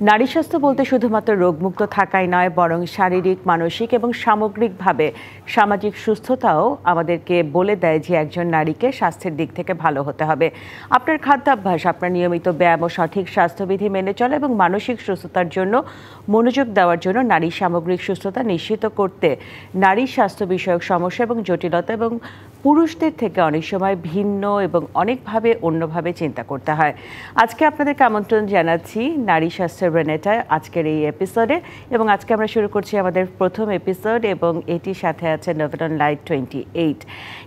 নারী স্বাস্থ্য বলতে শুধুমাত্র রোগমুক্ত থাকাই নয়, বরং শারীরিক, মানসিক এবং সামগ্রিকভাবে সামাজিক সুস্থতাও আমাদেরকে বলে দেয় যে একজন নারীকে স্বাস্থ্যের দিক থেকে ভালো হতে হবে। আপনার খাদ্যাভ্যাস, আপনার নিয়মিত ব্যায়াম ও সঠিক স্বাস্থ্যবিধি মেনে চলা এবং মানসিক সুস্থতার জন্য মনোযোগ দেওয়ার জন্য নারীর সামগ্রিক সুস্থতা নিশ্চিত করতে নারী স্বাস্থ্য বিষয়ক সমস্যা এবং জটিলতা এবং পুরুষদের থেকে অনেক সময় ভিন্ন এবং অনেকভাবে অন্যভাবে চিন্তা করতে হয়। আজকে আপনাদেরকে আমন্ত্রণ জানাচ্ছি নারী স্বাস্থ্যের রেনেটায় আজকের এই এপিসোডে, এবং আজকে আমরা শুরু করছি আমাদের প্রথম এপিসোড, এবং এটির সাথে আছে নভেলন লাইট 28।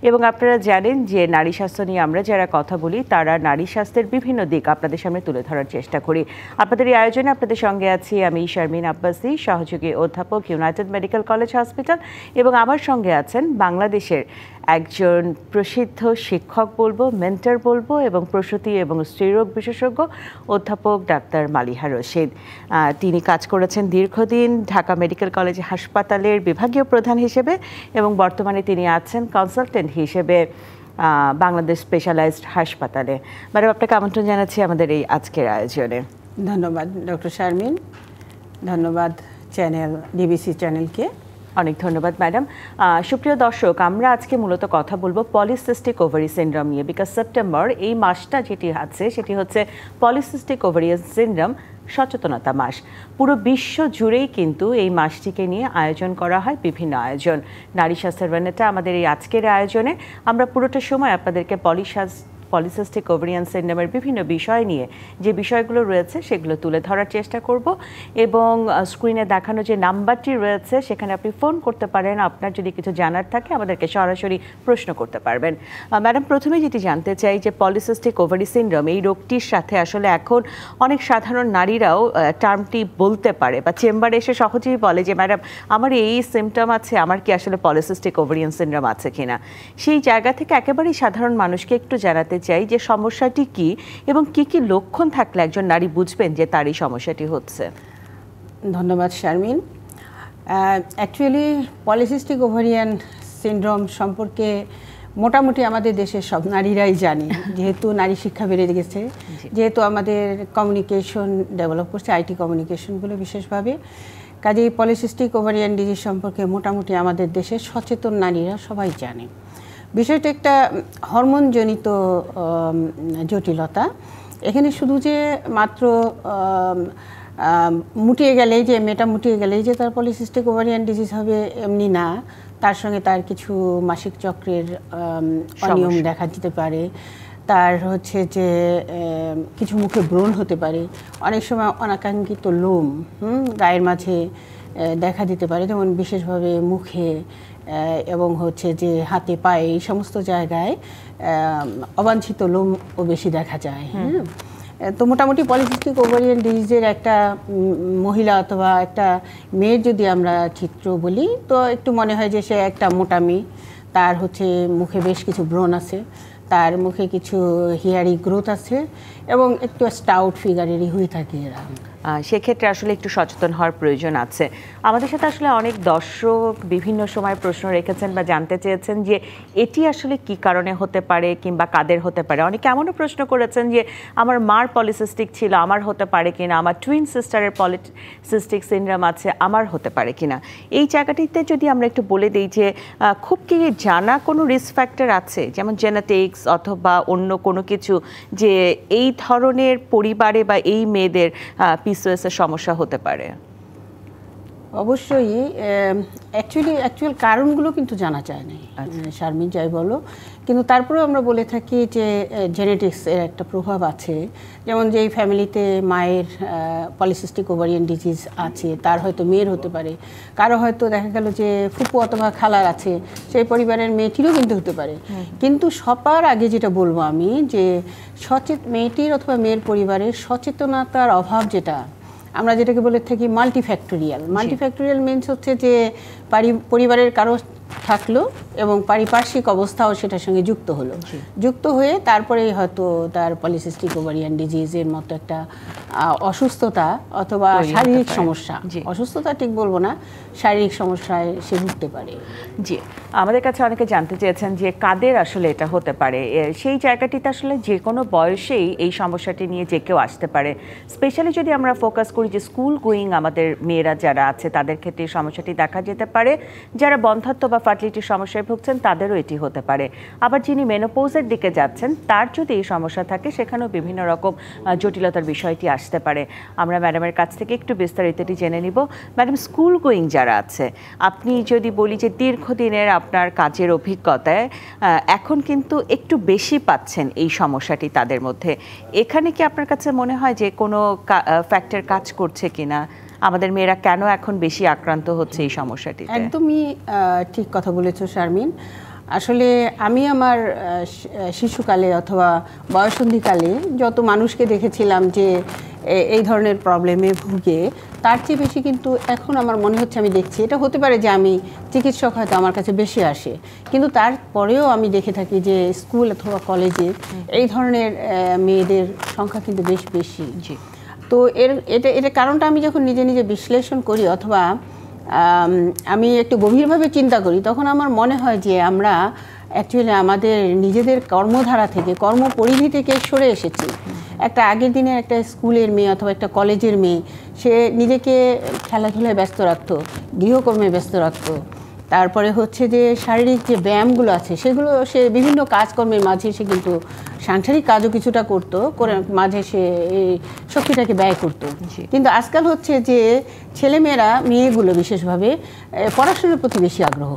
এবং আপনারা জানেন যে নারী স্বাস্থ্য নিয়ে আমরা যারা কথা বলি তারা নারী স্বাস্থ্যের বিভিন্ন দিক আপনাদের সামনে তুলে ধরার চেষ্টা করি। আপনাদের এই আয়োজনে আপনাদের সঙ্গে আছি আমি শারমিন আব্বাসী, সহযোগী অধ্যাপক, ইউনাইটেড মেডিকেল কলেজ হসপিটাল, এবং আমার সঙ্গে আছেন বাংলাদেশের একজন প্রসিদ্ধ শিক্ষক বলবো, মেন্টর বলবো, এবং প্রসূতি এবং স্ত্রীরোগ বিশেষজ্ঞ অধ্যাপক ডাক্তার মালিহা রশিদ। তিনি কাজ করেছেন দীর্ঘদিন ঢাকা মেডিকেল কলেজ হাসপাতালের বিভাগীয় প্রধান হিসেবে, এবং বর্তমানে তিনি আছেন কনসালটেন্ট হিসেবে বাংলাদেশ স্পেশালাইজড হাসপাতালে। ম্যাডাম, আপনাকে আমন্ত্রণ জানাচ্ছি আমাদের এই আজকের আয়োজনে। ধন্যবাদ ডক্টর শারমিন, ধন্যবাদ চ্যানেল ডিবিসি চ্যানেলকে। অনেক ধন্যবাদ ম্যাডাম। সুপ্রিয় দর্শক, আমরা আজকে মূলত কথা বলবো পলিসিস্টিক ওভারি সিনড্রোম নিয়ে, বিকজ সেপ্টেম্বর এই মাসটা যেটি আছে সেটি হচ্ছে পলিসিস্টিক ওভারিয়ান সিনড্রোম সচেতনতা মাস। পুরো বিশ্ব জুড়েই কিন্তু এই মাসটিকে নিয়ে আয়োজন করা হয় বিভিন্ন আয়োজন। নারী স্বাস্থ্যের রেনেটা আমাদের এই আজকের আয়োজনে আমরা পুরোটা সময় আপনাদেরকে পলিসিস্টিক ওভারিয়ান সিনড্রোমের বিভিন্ন বিষয় নিয়ে যে বিষয়গুলো রয়েছে সেগুলো তুলে ধরার চেষ্টা করব, এবং স্ক্রিনে দেখানো যে নাম্বারটি রয়েছে সেখানে আপনি ফোন করতে পারেন। আপনার যদি কিছু জানার থাকে আমাদেরকে সরাসরি প্রশ্ন করতে পারবেন। ম্যাডাম, প্রথমে যেটি জানতে চাই যে পলিসিস্টিক ওভারি সিনড্রোম এই রোগটির সাথে আসলে এখন অনেক সাধারণ নারীরাও টার্মটি বলতে পারে বা চেম্বারে এসে সহজেই বলে যে ম্যাডাম আমার এই সিমটম আছে, আমার কি আসলে পলিসিস্টিক ওভারিয়ান সিনড্রোম আছে কিনা। সেই জায়গা থেকে একেবারেই সাধারণ মানুষকে একটু জানাতে চাই যে সমস্যাটি কি এবং কি কি লক্ষণ থাকলে একজন নারী বুঝবেন যে তার এই সমস্যাটি হচ্ছে। ধন্যবাদ Sharmin. Actually polycystic ovarian syndrome সম্পর্কে মোটামুটি আমাদের দেশের সব নারীরাই জানে, যেহেতু নারী শিক্ষা বেড়ে গেছে, যেহেতু আমাদের কমিউনিকেশন ডেভেলপ করছে, আইটি কমিউনিকেশনগুলো বিশেষভাবে, কাজেই পলিসিস্টিক ওভারিয়ান ডিজিজ সম্পর্কে মোটামুটি আমাদের দেশের সচেতন নারীরা সবাই জানে। বিষয়টা একটা হরমোনজনিত জটিলতা। এখানে শুধু যে মাত্র মুটিয়ে গেলেই যে মেয়েটা মুটিয়ে গেলেই যে তার পলিসিস্টিক ওভারিয়ান ডিজিজ হবে এমনি না, তার সঙ্গে তার কিছু মাসিক চক্রের অনিয়ম দেখা দিতে পারে, তার হচ্ছে যে কিছু মুখে ব্রণ হতে পারে, অনেক সময় অনাকাঙ্ক্ষিত লোম গায়ের মাঝে দেখা দিতে পারে, যেমন বিশেষভাবে মুখে এবং হচ্ছে যে হাতে পায়ে এই সমস্ত জায়গায় অবাঞ্ছিত লোমও বেশি দেখা যায়। তো মোটামুটি পলিসিস্টিক ওভারিয়ান ডিজিজের একটা মহিলা অথবা একটা মেয়ের যদি আমরা চিত্র বলি তো একটু মনে হয় যে সে একটা মোটা মেয়ে, তার হচ্ছে মুখে বেশ কিছু ব্রণ আছে, তার মুখে কিছু হেয়ারি গ্রোথ আছে এবং একটু স্টাউট ফিগারেরই হয়ে থাকে এরা। সেক্ষেত্রে আসলে একটু সচেতন হওয়ার প্রয়োজন আছে। আমাদের সাথে আসলে অনেক দর্শক বিভিন্ন সময় প্রশ্ন রেখেছেন বা জানতে চেয়েছেন যে এটি আসলে কি কারণে হতে পারে কিংবা কাদের হতে পারে। অনেকে এমনও প্রশ্ন করেছেন যে আমার মার পলিসিস্টিক ছিল, আমার হতে পারে কিনা, আমার টুইন সিস্টারের পলিসিস্টিক সিনড্রোম আছে, আমার হতে পারে কিনা। এই জায়গাটিতে যদি আমরা একটু বলে দিই যে খুব কি জানা কোনো রিস্ক ফ্যাক্টর আছে, যেমন জেনেটিক্স অথবা অন্য কোনো কিছু, যে এই ধরনের পরিবারে বা এই মেয়েদের পিসিওএস এর সমস্যা হতে পারে? অবশ্যই অ্যাকচুয়াল কারণগুলো কিন্তু জানা যায় না শারমিন, যাই বলো, কিন্তু তারপরেও আমরা বলে থাকি যে জেনেটিক্সের একটা প্রভাব আছে। যেমন যেই ফ্যামিলিতে মায়ের পলিসিস্টিক ওভারিয়ান ডিজিজ আছে তার হয়তো মেয়ের হতে পারে, কারো হয়তো দেখা গেল যে ফুপু অথবা খালার আছে, সেই পরিবারের মেয়েটিরও কিন্তু হতে পারে। কিন্তু সবার আগে যেটা বলবো আমি যে মেয়েটির অথবা মেয়ের পরিবারের সচেতনতার অভাব, যেটা আমরা যেটাকে বলে থাকি মাল্টিফ্যাক্টোরিয়াল মিনস হচ্ছে যে পরিবারের কারো থাকলো এবং পারিপার্শ্বিক অবস্থাও সেটার সঙ্গে যুক্ত হলো, যুক্ত হয়ে তারপরে হয়তো তার পলিসিস্টিক ওভারিয়ান ডিজিজের মতো একটা অসুস্থতা অথবা শারীরিক সমস্যা, অসুস্থতা ঠিক বলবো না, শারীরিক সমস্যায় সে ভুগতে পারে। জি, আমাদের কাছে অনেকে জানতে চেয়েছেন যে কাদের আসলে এটা হতে পারে। সেই জায়গাটিতে আসলে যে কোনো বয়সেই এই সমস্যাটি নিয়ে যে কেউ আসতে পারে। স্পেশালি যদি আমরা ফোকাস করি যে স্কুল গোয়িং আমাদের মেয়েরা যারা আছে তাদের ক্ষেত্রে এই সমস্যাটি দেখা যেতে পারে, যারা বন্ধ্যাত্ব বা ফার্টিলিটির সমস্যায় ভুগছেন তাদেরও এটি হতে পারে। আবার যিনি মেনোপোজের দিকে যাচ্ছেন তার যদি এই সমস্যা থাকে সেখানেও বিভিন্ন রকম জটিলতার বিষয়টি আসতে পারে। আমরা ম্যাডামের কাছ থেকে একটু বিস্তারিতটি জেনে নিব। ম্যাডাম, স্কুল গোয়িং যারা আছে, আপনি যদি বলি যে দীর্ঘদিনের আপনার কাজের অভিজ্ঞতায় এখন কিন্তু একটু বেশি পাচ্ছেন এই সমস্যাটি তাদের মধ্যে, এখানে কি আপনার কাছে মনে হয় যে কোনো ফ্যাক্টর কাজ করছে কিনা? আমাদের মেয়েরা কেন এখন বেশি আক্রান্ত হচ্ছে এই সমস্যাটিতে? একদমই ঠিক কথা বলেছো শারমিন। আসলে আমি আমার শিশুকালে অথবা বয়সন্ধিকালে যত মানুষকে দেখেছিলাম যে এই ধরনের প্রবলেমে ভুগে, তার চেয়ে বেশি কিন্তু এখন আমার মনে হচ্ছে আমি দেখছি, এটা হতে পারে যে আমি চিকিৎসক হয়তো আমার কাছে বেশি আসে, কিন্তু তারপরেও আমি দেখে থাকি যে স্কুল অথবা কলেজে এই ধরনের মেয়েদের সংখ্যা কিন্তু বেশ বেশি। তো এটা কারণটা আমি যখন নিজে নিজে বিশ্লেষণ করি অথবা আমি একটু গভীরভাবে চিন্তা করি, তখন আমার মনে হয় যে আমরা অ্যাকচুয়ালি আমাদের নিজেদের কর্মধারা থেকে, কর্মপরিধি থেকে সরে এসেছি। একটা আগের দিনের একটা স্কুলের মেয়ে অথবা একটা কলেজের মেয়ে, সে নিজেকে খেলাধুলায় ব্যস্ত রাখতো, গৃহকর্মে ব্যস্ত রাখতো, তারপরে হচ্ছে যে শারীরিক যে ব্যায়ামগুলো আছে সেগুলো সে বিভিন্ন কাজকর্মের মাঝে সে কিন্তু সাংসারিক কাজও কিছুটা করতো, মাঝে সে এই শক্তিটাকে ব্যয় করতো। কিন্তু আজকাল হচ্ছে যে ছেলেমেয়েরা, মেয়েগুলো বিশেষভাবে পড়াশোনার প্রতি বেশি আগ্রহ,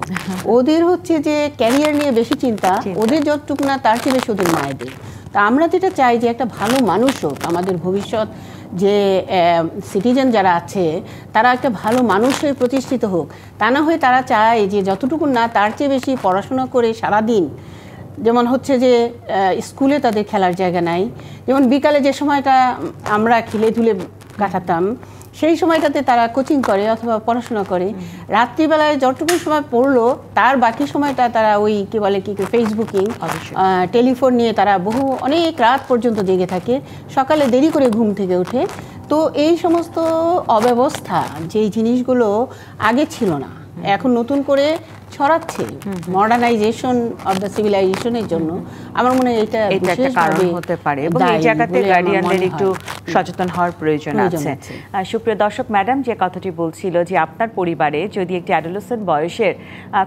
ওদের হচ্ছে যে ক্যারিয়ার নিয়ে বেশি চিন্তা, ওদের যতটুকু না তার চেয়ে বেশি ওদের মায়েদের। তা আমরা যেটা চাই যে একটা ভালো মানুষ হোক, আমাদের ভবিষ্যৎ যে সিটিজেন যারা আছে তারা একটা ভালো মানুষ হয়ে প্রতিষ্ঠিত হোক, তা না হয়ে তারা চায় যে যতটুকু না তার চেয়ে বেশি পড়াশোনা করে সারাদিন, যেমন হচ্ছে যে স্কুলে তাদের খেলার জায়গা নাই, যেমন বিকালে যে সময়টা আমরা খেলে ধুলে কাটাতাম সেই সময়টাতে তারা কোচিং করে অথবা পড়াশোনা করে, রাত্রিবেলায় যতটুকু সময় পড়লো তার বাকি সময়টা তারা ওই কী বলে কি ফেসবুকিং, টেলিফোন নিয়ে তারা অনেক রাত পর্যন্ত জেগে থাকে, সকালে দেরি করে ঘুম থেকে ওঠে। তো এই সমস্ত অব্যবস্থা যেই জিনিসগুলো আগে ছিল না, এখন নতুন করে ছড়াচ্ছে মডার্নাইজেশন অফ দ্য সিভিলাইজেশনের জন্য। আমার মনে হয় এটা একটা কারণ হতে পারে এবং এই জায়গাতে গার্ডিয়ানদের একটু সচেতন হওয়ার প্রয়োজন আছে। সুপ্রিয় দর্শক, ম্যাডাম যে কথাটি বলছিল যে আপনার পরিবারে যদি একটি অ্যাডোলেসেন্ট বয়সের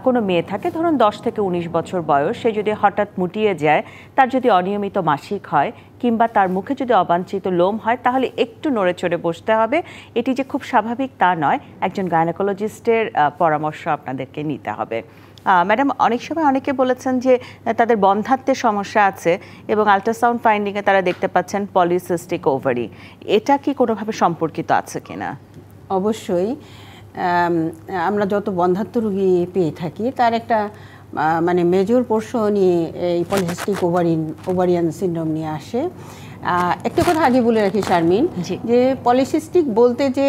কোনো মেয়ে থাকে, ধরুন 10 থেকে 19 বছর বয়স, সে যদি হঠাৎ মুটিয়ে যায়, তার যদি অনিয়মিত মাসিক হয় কিংবা তার মুখে যদি অবাঞ্ছিত লোম হয়, তাহলে একটু নড়ে চড়ে বসতে হবে। এটি যে খুব স্বাভাবিক তা নয়, একজন গাইনোকোলজিস্টের পরামর্শ আপনাদেরকে নিতে হবে। ম্যাডাম, অনেক সময় অনেকে বলেছেন যে তাদের বন্ধ্যাত্বের সমস্যা আছে এবং আল্ট্রাসাউন্ড ফাইন্ডিংয়ে তারা দেখতে পাচ্ছেন পলিসিস্টিক ওভারি, এটা কি কোনোভাবে সম্পর্কিত আছে কিনা? অবশ্যই, আমরা যত বন্ধ্যাত্ব রোগী পেয়ে থাকি তার একটা মানে মেজর পোর্শনই এই পলিসিস্টিক ওভারিয়ান সিনড্রোম নিয়ে আসে। একটা কথা আগে বলে রাখি শারমিন, যে পলিসিস্টিক বলতে যে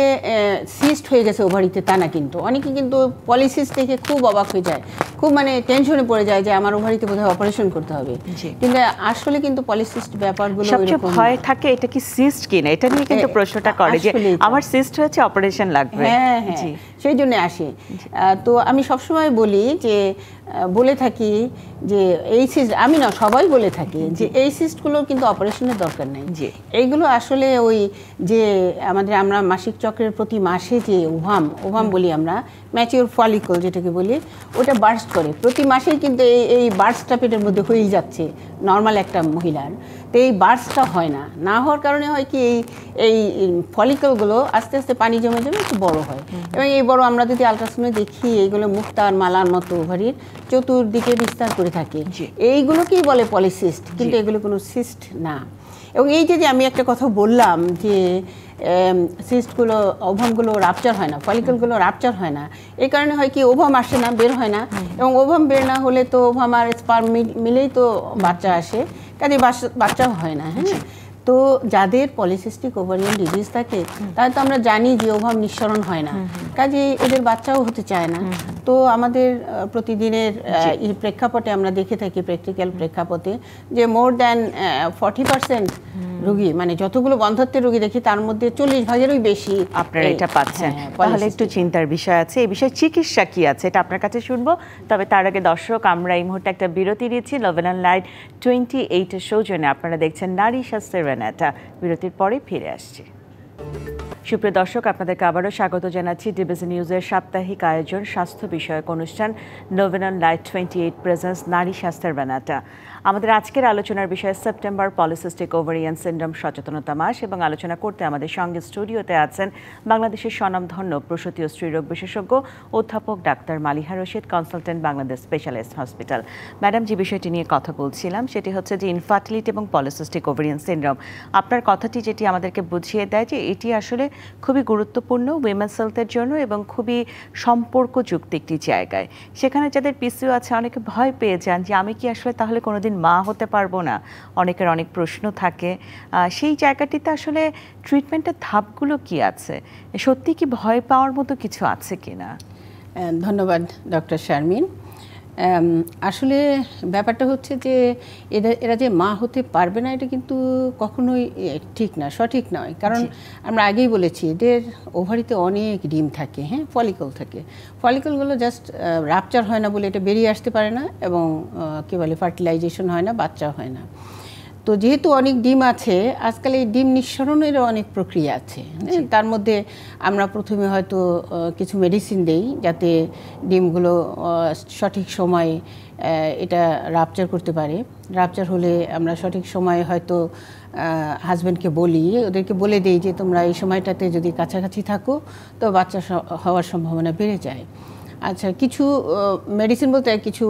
সিস্ট হয়ে গেছে ওভারিতে তা না, কিন্তু অনেকে কিন্তু পলিসিস্ট থেকে খুব অবাক হয়ে যায়, খুব মানে টেনশনে পড়ে যায় যে আমার ওভারিতে বোধহয় অপারেশন করতে হবে, কিন্তু আসলে কিন্তু পলিসিস্ট ব্যাপারগুলো সবচেয়ে ভয় থাকে এটা কি সিস্ট কিনা, এটা নিয়ে কিন্তু প্রশ্নটা করে যে আমার সিস্ট হয়েছে অপারেশন লাগবে। হ্যাঁ হ্যাঁ, সেই জন্য আসে। তো আমি সবসময় বলি যে বলে থাকি যে এই সিস্ট, আমি না সবাই বলে থাকি যে এই সিস্টগুলোর কিন্তু অপারেশনের দরকার নেই। এইগুলো আসলে ওই যে আমরা মাসিক চক্রের প্রতি মাসে যে ওভাম বলি আমরা, ম্যাচিওর ফলিকল যেটাকে বলি, ওটা বার্স্ট করে প্রতি মাসেই, কিন্তু এই বার্স্টটা পেটের মধ্যে হয়েই যাচ্ছে নর্মাল একটা মহিলার। তো এই বার্স্টটা হয় না হওয়ার কারণে হয় কি এই ফলিকলগুলো আস্তে আস্তে পানি জমে জমে একটু বড় হয়, এবং এই বড় আমরা যদি আলট্রাসাউন্ডে দেখি এইগুলো মুক্তার মালার মতো ওভারির চতুর্দিকে বিস্তার করে থাকে, এইগুলোকেই বলে পলিসিস্ট, কিন্তু এগুলো কোনো সিস্ট না। এবং এই যে আমি একটা কথা বললাম যে সিস্টগুলো, ওভামগুলো রাপচার হয় না, ফলিকলগুলো রাপচার হয় না, এই কারণে হয় কি ওভাম আসে না, বের হয় না, এবং ওভাম বের না হলে তো ওভাম আর স্পার্ম মিলেই তো বাচ্চা আসে, কাজে বাচ্চাও হয় না। হ্যাঁ, তো যাদের পলিসিস্টিক ওভারিয়ান ডিজিজ থাকে তাহলে তো আমরা জানি যে ওভাম নিঃসরণ হয় না, কাজে এদের বাচ্চাও হতে চায় না। তো আমাদের প্রতিদিনের প্রেক্ষাপটে আমরা দেখে থাকি, প্র্যাকটিক্যাল প্রেক্ষাপটে, যে মোর দ্যান 40% রোগী, মানে যতগুলো বন্ধ্যত্বের রোগী দেখি তার মধ্যে 40 ভাগেরই বেশি আপনারা এটা পাচ্ছেন। তাহলে একটু চিন্তার বিষয় আছে। এই বিষয়ে চিকিৎসা কি আছে এটা আপনার কাছে শুনবো। তবে তার আগে দর্শক, আমরা এই মুহূর্তে একটা বিরতি দিচ্ছি। লভেন লাইট 28 এর সৌজন্যে আপনারা দেখছেন নারী স্বাস্থ্যের ভ্যানাটা। বিরতির পরে ফিরে আসছি। সুপ্রিয় দর্শক, আপনাদেরকে আবারও স্বাগত জানাচ্ছি ডিবিসি নিউজের সাপ্তাহিক আয়োজন স্বাস্থ্য বিষয়ক অনুষ্ঠান নভেন লাইট 28 প্রেজেন্স নারী স্বাস্থ্যের ভ্যানাটা। আমাদের আজকের আলোচনার বিষয় সেপ্টেম্বর পলিসিস্টিক ওভারিয়ান সিনড্রোম সচেতনতা মাস, এবং আলোচনা করতে আমাদের সঙ্গে স্টুডিওতে আছেন বাংলাদেশের স্বনামধন্য প্রসূতি ও স্ত্রীরোগ বিশেষজ্ঞ অধ্যাপক doctor Maliha Rashid, consultant Bangladesh specialist hospital. Madam, যে বিষয়টি নিয়ে কথা বলছিলাম সেটি হচ্ছে যে ইনফার্টিলিটি এবং পলিসিস্টিক ওভারিয়ান সিনড্রোম। আপনার কথাটি যেটি আমাদেরকে বুঝিয়ে দেয় যে এটি আসলে খুবই গুরুত্বপূর্ণ উইমেন্স হেলথের জন্য এবং খুবই সম্পর্কযুক্ত একটি জায়গায়। সেখানে যাদের পিসিও আছে অনেকে ভয় পেয়ে যান যে আমি কি আসলে তাহলে কোনোদিন মা হতে পারবো না। অনেকের অনেক প্রশ্ন থাকে। সেই জায়গাটিতে আসলে ট্রিটমেন্টের ধাপগুলো কি আছে, সত্যি কি ভয় পাওয়ার মতো কিছু আছে কিনা? ধন্যবাদ ডক্টর শারমিন। আসলে ব্যাপারটা হচ্ছে যে এরা যে মা হতে পারবে না এটা কিন্তু কখনোই ঠিক না, সঠিক নয়। কারণ আমরা আগেই বলেছি এদের ওভারিতে অনেক ডিম থাকে, হ্যাঁ, ফলিকল থাকে। ফলিকলগুলো জাস্ট রাপচার হয় না বলে এটা বেরিয়ে আসতে পারে না, এবং কী বলে ফার্টিলাইজেশন হয় না, বাচ্চা হয় না। তো যেহেতু অনেক ডিম আছে, আজকাল এই ডিম নিঃসরণেরও অনেক প্রক্রিয়া আছে। তার মধ্যে আমরা প্রথমে হয়তো কিছু মেডিসিন দেই যাতে ডিমগুলো সঠিক সময়ে এটা রাপচার করতে পারে। রাপচার হলে আমরা সঠিক সময়ে হয়তো হাজব্যান্ডকে বলি, ওদেরকে বলে দিই যে তোমরা এই সময়টাতে যদি কাছাকাছি থাকো তো বাচ্চা হওয়ার সম্ভাবনা বেড়ে যায়। আচ্ছা, কিছু মেডিসিন বলতে কিছু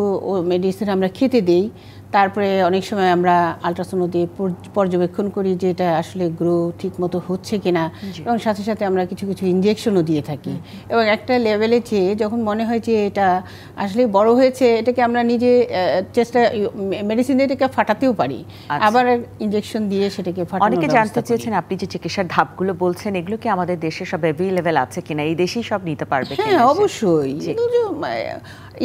মেডিসিন আমরা খেতে দিই। তারপরে অনেক সময় আমরা আলট্রাসাউন্ড দিয়ে পর্যবেক্ষণ করি যে এটা আসলে গ্রো ঠিক মতো হচ্ছে কিনা, এবং সাথে সাথে আমরা কিছু কিছু ইনজেকশনও দিয়ে থাকি। এবং একটা লেভেলে চেয়ে যখন মনে হয় যে এটা আসলে বড় হয়েছে, এটাকে আমরা নিজে চেষ্টা মেডিসিন দিয়ে এটাকে ফাটাতেও পারি, আবার ইনজেকশন দিয়ে সেটাকে ফাটানোর। অনেকে জানতে চেয়েছেন আপনি যে চিকিৎসার ধাপগুলো বলছেন এগুলো কি আমাদের দেশে সব অ্যাভেলেবল আছে কিনা, এই দেশেই সব নিতে পারবে কিনা? হ্যাঁ, অবশ্যই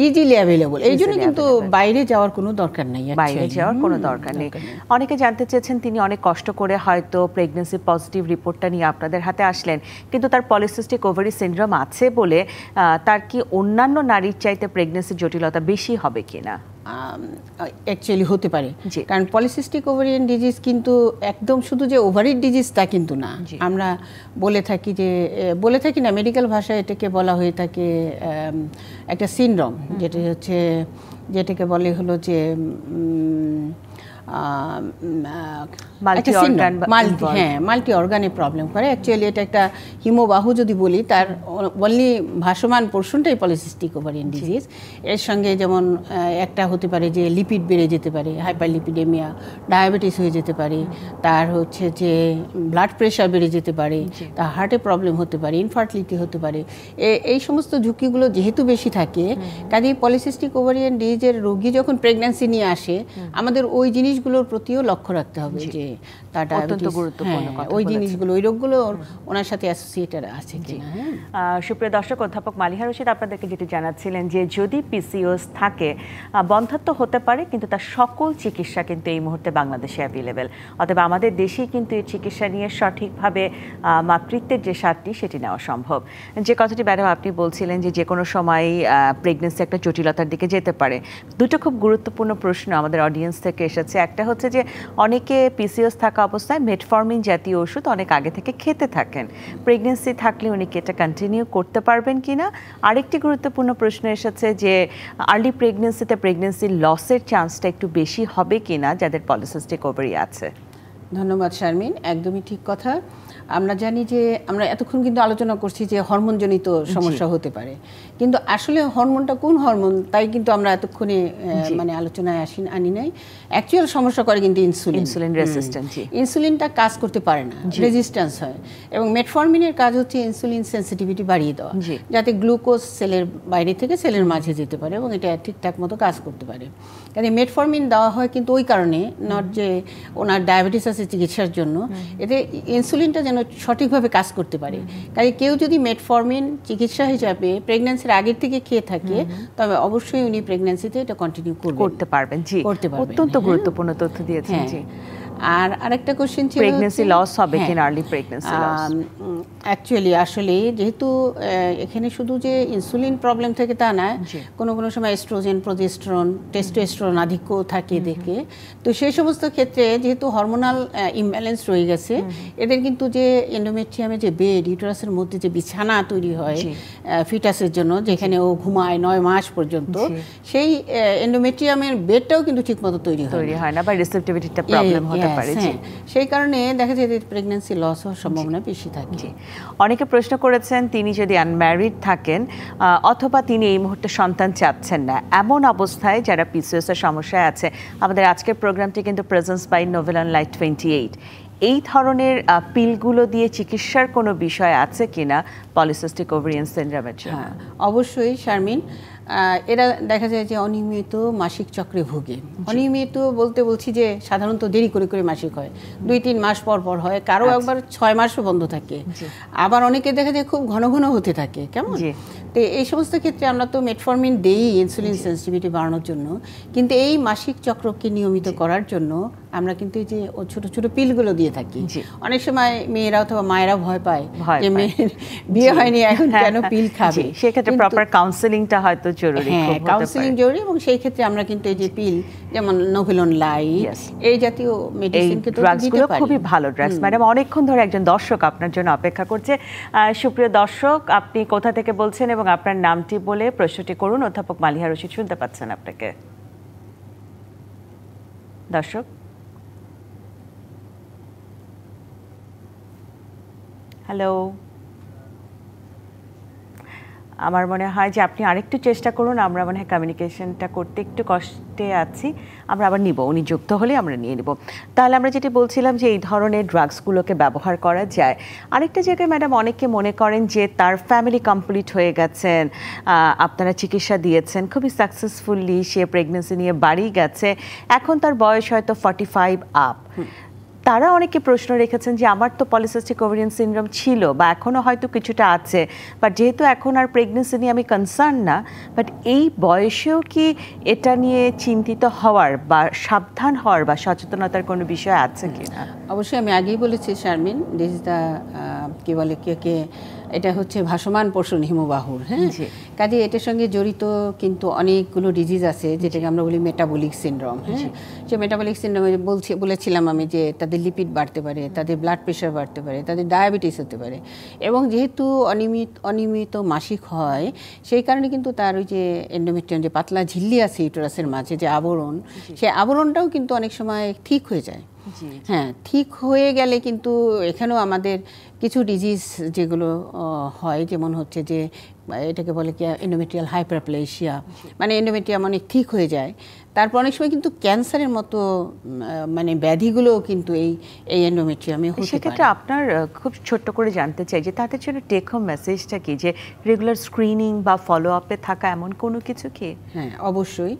ইজিলি অ্যাভেলেবল। এই জন্য কিন্তু বাইরে যাওয়ার কোনো দরকার নেই, বাইরে যাওয়ার কোনো দরকার নেই। অনেকে জানতে চেয়েছেন, তিনি অনেক কষ্ট করে হয়তো প্রেগন্যান্সি পজিটিভ রিপোর্টটা নিয়ে আপনাদের হাতে আসলেন, কিন্তু তার পলিসিস্টিক ওভারি সিনড্রোম আছে বলে তার কি অন্যান্য নারীর চাইতে প্রেগন্যান্সি জটিলতা বেশি হবে কিনা? অ্যাকচুয়ালি হতে পারে, কারণ পলিসিস্টিক ওভারিয়ান ডিজিজ কিন্তু একদম শুধু যে ওভারির ডিজিজ তা কিন্তু না। আমরা বলে থাকি না, মেডিকেল ভাষায় এটাকে বলা হয়ে থাকে একটা সিনড্রোম, যেটাকে বলে হলো যে মাল্টি অর্গানে প্রবলেম করে। অ্যাকচুয়ালি এটা একটা হিমবাহু যদি বলি, তার অনলি ভাসমান পোর্শনটাই পলিসিস্টিক ওভারিয়ান ডিজিজ। এর সঙ্গে যেমন একটা হতে পারে যে লিপিড বেড়ে যেতে পারে, হাইপারলিপিডেমিয়া, ডায়াবেটিস হয়ে যেতে পারে, তার হচ্ছে যে ব্লাড প্রেশার বেড়ে যেতে পারে, তার হার্টে প্রবলেম হতে পারে, ইনফার্টিলিটি হতে পারে। এই সমস্ত ঝুঁকিগুলো যেহেতু বেশি থাকে, কাজেই পলিসিস্টিক ওভারিয়ান ডিজিজের রোগী যখন প্রেগন্যান্সি নিয়ে আসে, আমাদের ওই জিনিসগুলোর প্রতিও লক্ষ্য রাখতে হবে যে তার ডায়াবেটিস, ওই জিনিসগুলো, ওই রোগগুলো ওনার সাথে অ্যাসোসিয়েটেড আছে কিনা। সুপ্রিয় দর্শক, অধ্যাপক মালিহা রশিদ আপনাদেরকে যেটি জানাচ্ছিলেন যে যদি পিসিওএস থাকে বন্ধ্যত্ব হতে পারে, কিন্তু তার সকল চিকিৎসা কিন্তু এই মুহূর্তে বাংলাদেশে অ্যাভেলেবেল। অতএব আমাদের দেশেই কিন্তু এই চিকিৎসা নিয়ে সঠিকভাবে মাতৃত্বের যে স্বাদটি সেটি নেওয়া সম্ভব। যে কথাটি ম্যাডাম আপনি বলছিলেন যে কোনো সময় প্রেগনেন্সি একটা জটিলতার দিকে যেতে পারে, দুটো খুব গুরুত্বপূর্ণ প্রশ্ন আমাদের অডিয়েন্স থেকে এসেছে। একটা হচ্ছে যে অনেকে পিসিওএস থাকা অবস্থায় মেটফর্মিন জাতীয় ওষুধ অনেক আগে থেকে খেতে থাকেন, প্রেগনেন্সি থাকলে উনি কি এটা কন্টিনিউ করতে পারবেন কিনা। আরেকটি গুরুত্বপূর্ণ প্রশ্ন এসেছে যে আর্লি প্রেগনেন্সিতে প্রেগনেন্সি লসের চান্সটা একটু বেশি হবে কিনা যাদের পলিসিস্টিক ওভারি আছে। ধন্যবাদ শারমিন, একদমই ঠিক কথা। আমরা জানি যে আমরা এতক্ষণ কিন্তু আলোচনা করছি যে হরমোনজনিত সমস্যা হতে পারে, কিন্তু আসলে হরমোনটা কোন হরমোন তাই কিন্তু আমরা এতক্ষণে মানে আলোচনায় আনি নাই। অ্যাকচুয়াল সমস্যা করে কিন্তু ইনসুলিন রেজিস্ট্যান্স। ইনসুলিনটা কাজ করতে পারে না, রেজিস্ট্যান্স হয়, এবং মেটফর্মিনের কাজ হচ্ছে ইনসুলিন সেন্সিটিভিটি বাড়িয়ে দেওয়া, যাতে গ্লুকোজ সেলের বাইরে থেকে সেলের মাঝে যেতে পারে এবং এটা ঠিকঠাক মতো কাজ করতে পারে। কাজে মেটফর্মিন দেওয়া হয় কিন্তু ওই কারণে, নট যে ওনার ডায়াবেটিস আছে চিকিৎসার জন্য, এতে ইনসুলিনটা যেন সঠিকভাবে কাজ করতে পারে। কাজে কেউ যদি মেটফর্মিন চিকিৎসা হিসাবে প্রেগন্যান্সির আগের থেকে খেয়ে থাকে তবে অবশ্যই উনি প্রেগন্যান্সিতে এটা কন্টিনিউ করতে পারবেন। জি, অত্যন্ত গুরুত্বপূর্ণ তথ্য দিয়েছেন। জি, আর আরেকটা কোশ্চেন ছিল প্রেগন্যান্সি লস হবে কিনা, আর্লি প্রেগন্যান্সি লস। অ্যাকচুয়ালি আসলে যেহেতু এখানে শুধু যে ইনসুলিন প্রবলেম থেকে তা না, কোনো কোনো সময় এস্ট্রোজেন, প্রোজেস্টেরন, টেস্টোস্টেরন আধিক্য থাকে দেখে, তো সেই সমস্ত ক্ষেত্রে যেহেতু হরমোনাল ইমব্যালেন্স রয়ে গেছে, এদের কিন্তু যে এন্ডোমেট্রিয়ামে যে বেড, ইউটেরাসের মধ্যে যে বিছানা তৈরি হয় ফিটাসের জন্য, যেখানে ও ঘুমায় 9 মাস পর্যন্ত, সেই এন্ডোমেট্রিয়ামের বেডটাও কিন্তু ঠিকমতো তৈরি হয় না, বা রিসেপটিভিটিটা প্রবলেম হতে পারে। সেই কারণে দেখা যায় যে প্রেগন্যান্সি লস হওয়ার সম্ভাবনা বেশি থাকে। অনেকে প্রশ্ন করেছেন তিনি যদি আনম্যারিড থাকেন অথবা তিনি এই মুহূর্তে সন্তান চাচ্ছেন না, এমন অবস্থায় যারা পিসিওএস এর সমস্যায় আছে, আমাদের আজকের প্রোগ্রামটি কিন্তু প্রেজেন্স বাই নোভেলন লাইট 28, এই ধরনের পিলগুলো দিয়ে চিকিৎসার কোনো বিষয় আছে কিনা পলিসিস্টিক ওভারিয়ান সিনড্রোমের জন্য? অবশ্যই শারমিন, এরা দেখা যায় যে অনিয়মিত মাসিক চক্রে ভোগে। অনিয়মিত বলতে বলছি যে সাধারণত দেরি করে করে মাসিক হয়, 2-3 মাস পর পর হয়, কারো একবার 6 মাসও বন্ধ থাকে, আবার অনেকে দেখা যায় খুব ঘন ঘন হতে থাকে। কেমন? তো এই সমস্ত ক্ষেত্রে আমরা তো মেটফর্মিন দেই ইনসুলিন সেন্সিটিভিটি বাড়ানোর জন্য, কিন্তু এই মাসিক চক্রকে নিয়মিত করার জন্য আমরা কিন্তু এই যে ছোট ছোট পিলগুলো দিয়ে থাকি। অনেক সময় মেয়েরা অথবা মায়েরা ভয় পায় যে মেয়ের বিয়ে হয়নি এখন কেন পিল খাবে, সেক্ষেত্রে প্রপার কাউন্সেলিংটা হয়তো জরুরি। হ্যাঁ, কাউন্সেলিং জরুরি, এবং সেই ক্ষেত্রে আমরা কিন্তু এই যে পিল যেমন নোভেলন লাইট এই জাতীয় মেডিসিনকে তো দিতে পারি। খুবই ভালো ড্রাগস। ম্যাডাম, অনেকক্ষণ ধরে একজন দর্শক আপনার জন্য অপেক্ষা করছে। সুপ্রিয় দর্শক, আপনি কোথা থেকে বলছেন এবং আপনার নামটি বলে প্রশ্নটি করুন। অধ্যাপক মালিহা রশিদ শুনতে পাচ্ছেন আপনাকে। দর্শক, হ্যালো, আমার মনে হয় যে আপনি আরেকটু চেষ্টা করুন। আমরা মনে হয় কমিউনিকেশনটা করতে একটু কষ্টে আছি, আমরা আবার নিব, উনি যুক্ত হলে আমরা নিয়ে নিব। তাহলে আমরা যেটি বলছিলাম যে এই ধরনের ড্রাগসগুলোকে ব্যবহার করা যায়। আরেকটা জায়গায় ম্যাডাম অনেকে মনে করেন যে তার ফ্যামিলি কমপ্লিট হয়ে গেছেন, আপনারা চিকিৎসা দিয়েছেন খুবই সাকসেসফুলি, সে প্রেগনেন্সি নিয়ে বাড়ি গেছে, এখন তার বয়স হয়তো 45 আপ। তারা অনেকে প্রশ্ন রেখেছেন যে আমার তো পলিসিস্টিক ওভারিয়ান সিনড্রোম ছিল বা এখনও হয়তো কিছুটা আছে, বাট যেহেতু এখন আর প্রেগনেন্সি নিয়ে আমি কনসার্ন না, বাট এই বয়সেও কি এটা নিয়ে চিন্তিত হওয়ার বা সাবধান হওয়ার বা সচেতনতার কোনো বিষয় আছে কি না? অবশ্যই, আমি আগেই বলেছি শারমিন, দিস ইজ দ্য কি বলে কে এটা হচ্ছে ভাসমান পোষণ হিমবাহুর। হ্যাঁ, কাজে এটার সঙ্গে জড়িত কিন্তু অনেকগুলো ডিজিজ আছে যেটাকে আমরা বলি মেটাবলিক সিনড্রোম। হ্যাঁ, যে মেটাবলিক সিনড্রোমে বলেছিলাম আমি যে তাদের লিপিড বাড়তে পারে, তাদের ব্লাড প্রেশার বাড়তে পারে, তাদের ডায়াবেটিস হতে পারে, এবং যেহেতু অনিয়মিত মাসিক হয় সেই কারণে কিন্তু তার ওই যে এন্ডোমেট্রিয়াম যে পাতলা ঝিল্লি আছে ইউটেরাসের মাঝে যে আবরণ, সেই আবরণটাও কিন্তু অনেক সময় ঠিক হয়ে যায়। হ্যাঁ, ঠিক হয়ে গেলে কিন্তু এখানেও আমাদের কিছু ডিজিজ যেগুলো হয়, যেমন হচ্ছে যে এটাকে বলে কি এন্ডোমেট্রিয়াল হাইপারপ্লেসিয়া, মানে এন্ডোমেট্রিয়াম অনেক ঠিক হয়ে যায়। তারপর অনেক সময় কিন্তু ক্যান্সারের মতো মানে ব্যাধিগুলো কিন্তু এই এন্ডোমেট্রিয়ামে হতে পারে। সেক্ষেত্রে আপনার খুব ছোট্ট করে জানতে চাই যে তাদের জন্য টেক হোম মেসেজটা কি, যে রেগুলার স্ক্রিনিং বা ফলো আপে থাকা এমন কোনো কিছু কি? হ্যাঁ, অবশ্যই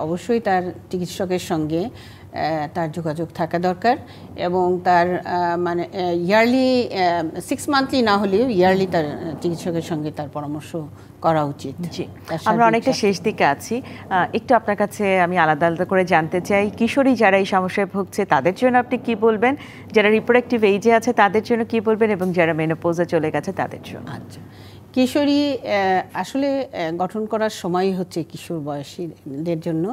অবশ্যই তার চিকিৎসকের সঙ্গে তার যোগাযোগ থাকা দরকার, এবং তার মানে ইয়ারলি 6 মান্থলি না হলেও ইয়ারলি তার চিকিৎসকের সঙ্গে তার পরামর্শ করা উচিত। জি, আমরা অনেকটা শেষ দিকে আছি, একটু আপনার কাছে আমি আলাদা আলাদা করে জানতে চাই, কিশোরী যারা এই সমস্যায় ভুগছে তাদের জন্য আপনি কি বলবেন, যারা রিপ্রোডাক্টিভ এইজে আছে তাদের জন্য কি বলবেন, এবং যারা মেনোপজে চলে গেছে তাদের জন্য? আচ্ছা, কিশোরী আসলে গঠন করার সময় হচ্ছে কিশোর বয়সীদের জন্য।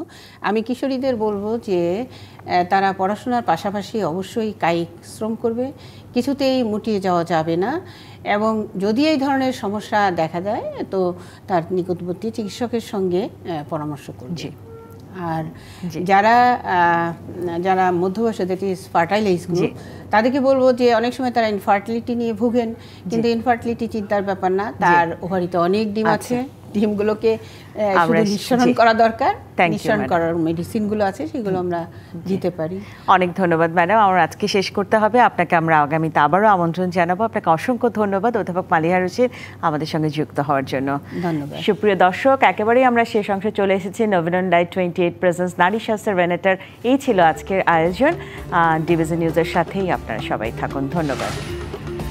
আমি কিশোরীদের বলবো যে তারা পড়াশোনার পাশাপাশি অবশ্যই কায়িক শ্রম করবে, কিছুতেই মুটিয়ে যাওয়া যাবে না, এবং যদি এই ধরনের সমস্যা দেখা যায় তো তার নিকটবর্তী চিকিৎসকের সঙ্গে পরামর্শ করবে। আর যারা মধ্যবয়সে, that is fertile age group, তাদেরকে বলবো যে অনেক সময় তারা ইনফার্টিলিটি নিয়ে ভুগেন, কিন্তু ইনফার্টিলিটি চিন্তার ব্যাপার না, তার ওভারিতে অনেক ডিম আছে, ডিমগুলোকে আমরা শুধু নিঃসরণ জি। করা দরকার, Thank you, নিঃসরণ madam. করার মেডিসিনগুলো আছে সেগুলো আমরা দিতে পারি। অনেক ধন্যবাদ ম্যাডাম, আমার আজকে শেষ করতে হবে। আপনাকে আমরা আগামীতে আবারও আমন্ত্রণ জানাবো। আপনাকে অসংখ্য ধন্যবাদ অধ্যাপক মালিহা রশিদ আমাদের সঙ্গে যুক্ত হওয়ার জন্য। ধন্যবাদ। সুপ্রিয় দর্শক, একেবারেই আমরা শেষ অংশে চলে এসেছি। নভিনন লাইট 28 প্রেজেন্স নারী স্বাস্থ্যের ভেনেটার এই ছিল আজকের আয়োজন। ডিভিশন নিউজের সাথেই আপনারা সবাই থাকুন। ধন্যবাদ।